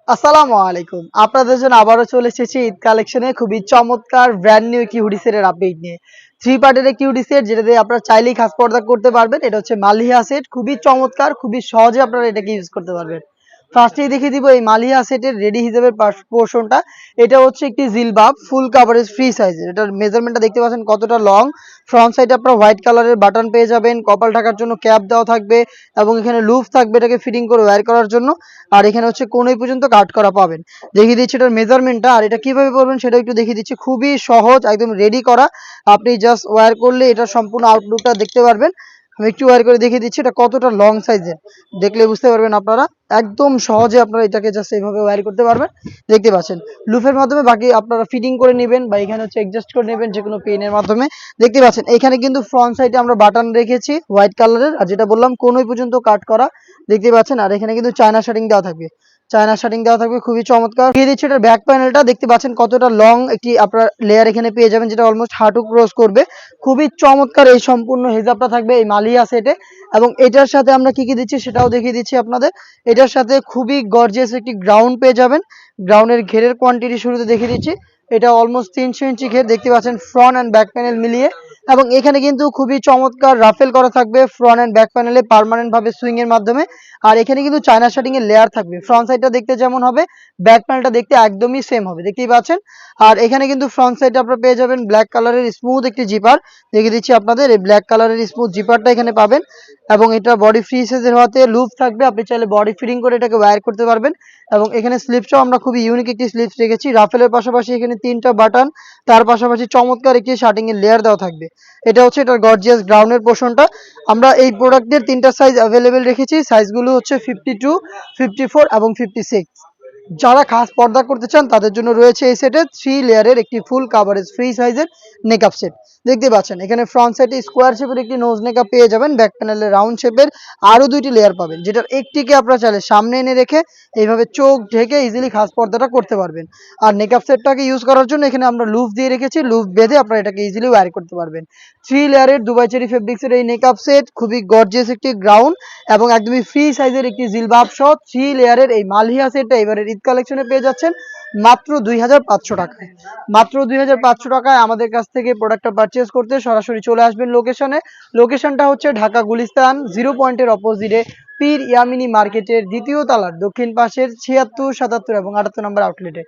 আসসালামু আলাইকুম। আপনাদের জন্য আবারও চলে এসেছি ঈদ কালেকশনে খুবই চমৎকার ব্র্যান্ড নিউ একটি হুডি সেটের আপডেট নিয়ে। 3 পার্টের একটি হুডি সেট যেটা দিয়ে আপনারা চাইলেই খাস পর্দা করতে পারবেন। এটা হচ্ছে মালিহা সেট, খুবই চমৎকার, খুবই সহজে আপনারা এটাকে ইউজ করতে পারবেন। ফার্স্টেই দেখিয়ে দিব এই মালিহা সেটের রেডি হিসেবে পোর্শনটা। এটা হচ্ছে একটি জিলবাব ফুল কাভারেজ ফ্রি সাইজের। এটার মেজারমেন্টটা দেখতে পাচ্ছেন কতটা লং। ফ্রন্ট সাইডে আপনারা হোয়াইট কালারের বাটন পেয়ে যাবেন, কপাল ঢাকার জন্য ক্যাপ দেওয়া থাকবে এবং এখানে লুপ থাকবে এটাকে ফিটিং করে ওয়্যার করার জন্য। আর এখানে হচ্ছে কোণই পর্যন্ত কাট করা পাবেন। দেখিয়ে দিচ্ছি এটার মেজারমেন্টটা, আর এটা কিভাবে করবেন সেটা একটু দেখিয়ে দিচ্ছি। খুবই সহজ, একদম রেডি করা। আপনি জাস্ট ওয়্যার করলে এটা সম্পূর্ণ আউটলুকটা দেখতে পারবেন। আমি একটু ওয়্যার করে দেখিয়ে দিচ্ছি এটা কতটা লং সাইজের, দেখলে বুঝতে পারবেন আপনারা। একদম সহজে আপনারা এটাকে জাস্ট এইভাবে ওয়্যার করতে পারবেন। দেখতে পাচ্ছেন লুফের মাধ্যমে বাকি আপনারা ফিটিং করে নেবেন বা এখানে হচ্ছে অ্যাডজাস্ট করে নেবেন যে কোনো পেনের মাধ্যমে। দেখতে পাচ্ছেন এখানে কিন্তু ফ্রন্ট সাইডে আমরা বাটন রেখেছি হোয়াইট কালারের, আর যেটা বললাম কোণই পর্যন্ত কাট করা, দেখতে পাচ্ছেন। আর এখানে কিন্তু চায়না শার্টিং দেওয়া থাকবে, খুবই চমৎকার। দিয়ে দিচ্ছি এটার ব্যাক প্যানেলটা, দেখতে পাচ্ছেন কতটা লং একটি আপনার লেয়ার এখানে পেয়ে যাবেন, যেটা অলমোস্ট হাঁটু ক্রস করবে। খুবই চমৎকার এই সম্পূর্ণ হেজাবটা থাকবে এই মালিয়া সেটে। এবং এটার সাথে আমরা কি কি দিচ্ছি সেটাও দেখিয়ে দিচ্ছি আপনাদের। এটার সাথে খুবই গর্জিয়াস একটি গ্রাউন্ড পেয়ে যাবেন। গ্রাউন্ডের ঘেরের কোয়ান্টিটি শুরুতে দেখিয়ে দিচ্ছি। এটা অলমোস্ট 300 ইঞ্চি ঘের, দেখতে পাচ্ছেন ফ্রন্ট অ্যান্ড ব্যাক প্যানেল মিলিয়ে। এবং এখানে কিন্তু খুবই চমৎকার রাফেল করা থাকবে ফ্রন্ট অ্যান্ড ব্যাক প্যানেলে পার্মানেন্ট ভাবে সুইং এর মাধ্যমে। আর এখানে কিন্তু চায়না শার্টিং এর লেয়ার থাকবে। ফ্রন্ট সাইডটা দেখতে যেমন হবে, ব্যাক প্যানেলটা দেখতে একদমই সেম হবে, দেখতেই পাচ্ছেন। আর এখানে কিন্তু ফ্রন্ট সাইডে আপনারা পেয়ে যাবেন ব্ল্যাক কালারের স্মুথ একটি জিপার। দেখিয়ে দিচ্ছি আপনাদের, এই ব্ল্যাক কালারের স্মুথ জিপারটা এখানে পাবেন। এবং এটা বডি ফ্রি সাইজের হওয়াতে লুপ থাকবে, আপনি চাইলে বডি ফিটিং করে এটাকে ওয়্যার করতে পারবেন। এবং এখানে স্লিপসটাও আমরা খুবই ইউনিক একটি স্লিপস রেখেছি। রাফেলের পাশাপাশি এখানে 3টা বাটন, তার পাশাপাশি চমৎকার একটি শার্টিং এর লেয়ার দেওয়া থাকবে। এটা হচ্ছে এটার গর্জিয়াস গ্রাউন্ডের পোর্শনটা। আমরা এই প্রোডাক্টের 3টা সাইজ অ্যাভেলেবেল রেখেছি। সাইজগুলো হচ্ছে 52, 54 এবং 56। যারা খাস পর্দা করতে চান তাদের জন্য রয়েছে এই সেটে 3 লেয়ারের একটি ফুল কাভারেজ ফ্রি সাইজের নেকআপ সেট। দেখতে পাচ্ছেন এখানে ফ্রন্ট সাইডে স্কোয়ার শেপের একটি নোজ নেকআপ পেয়ে যাবেন, ব্যাক প্যানেলে রাউন্ড শেপের আরো 2টি লেয়ার পাবেন, যেটার একটিকে আপনারা চাইলে সামনে এনে রেখে এইভাবে চোখ ঢেকে ইজিলি খাস পর্দাটা করতে পারবেন। আর নেকআপ সেটটাকে ইউজ করার জন্য এখানে আমরা লুপ দিয়ে রেখেছি, লুপ বেঁধে আপনারা এটাকে ইজিলি ওয়্যার করতে পারবেন। 3 লেয়ারের দুবাই চেরি ফেব্রিক্সের এই নেকআপ সেট, খুবই গর্জিয়াস একটি গ্রাউন্ড এবং একদমই ফ্রি সাইজের একটি জিলবাব সহ 3 লেয়ারের এই মালহিয়া সেটটা এবারে ঈদ কালেকশনে পেয়ে যাচ্ছেন মাত্র 2500 টাকায়। মাত্র 2500 টাকায় আমাদের কাছ থেকে প্রোডাক্টটা পারচেজ করতে সরাসরি চলে আসবেন লোকেশনে। লোকেশনটা হচ্ছে ঢাকা গুলিস্তান 0 পয়েন্টের অপোজিটে পীর ইয়ামিনী মার্কেটের 2য় তলার দক্ষিণ পাশের 76, 77 এবং 78 নম্বর আউটলেটে।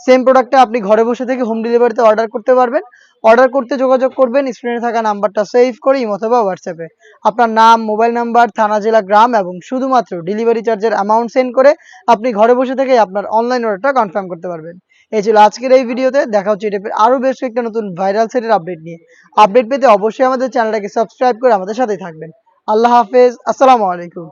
সেম প্রোডাক্টটা আপনি ঘরে বসে থেকে হোম ডেলিভারিতে অর্ডার করতে পারবেন। অর্ডার করতে যোগাযোগ করবেন স্ক্রিনে থাকা নাম্বারটা সেভ করে ইমো অথবা হোয়াটসঅ্যাপে। আপনার নাম, মোবাইল নাম্বার, থানা, জেলা, গ্রাম এবং শুধুমাত্র ডেলিভারি চার্জের অ্যামাউন্ট সেন্ড করে আপনি ঘরে বসে থেকে আপনার অনলাইন অর্ডারটা কনফার্ম করতে পারবেন। এই ছিল আজকের এই ভিডিওতে। দেখা হচ্ছে এটা আরো বেশ একটা নতুন ভাইরাল সেটের আপডেট নিয়ে। আপডেট পেতে অবশ্যই আমাদের চ্যানেলটাকে সাবস্ক্রাইব করে আমাদের সাথেই থাকবেন। আল্লাহ হাফেজ, আসসালামু আলাইকুম।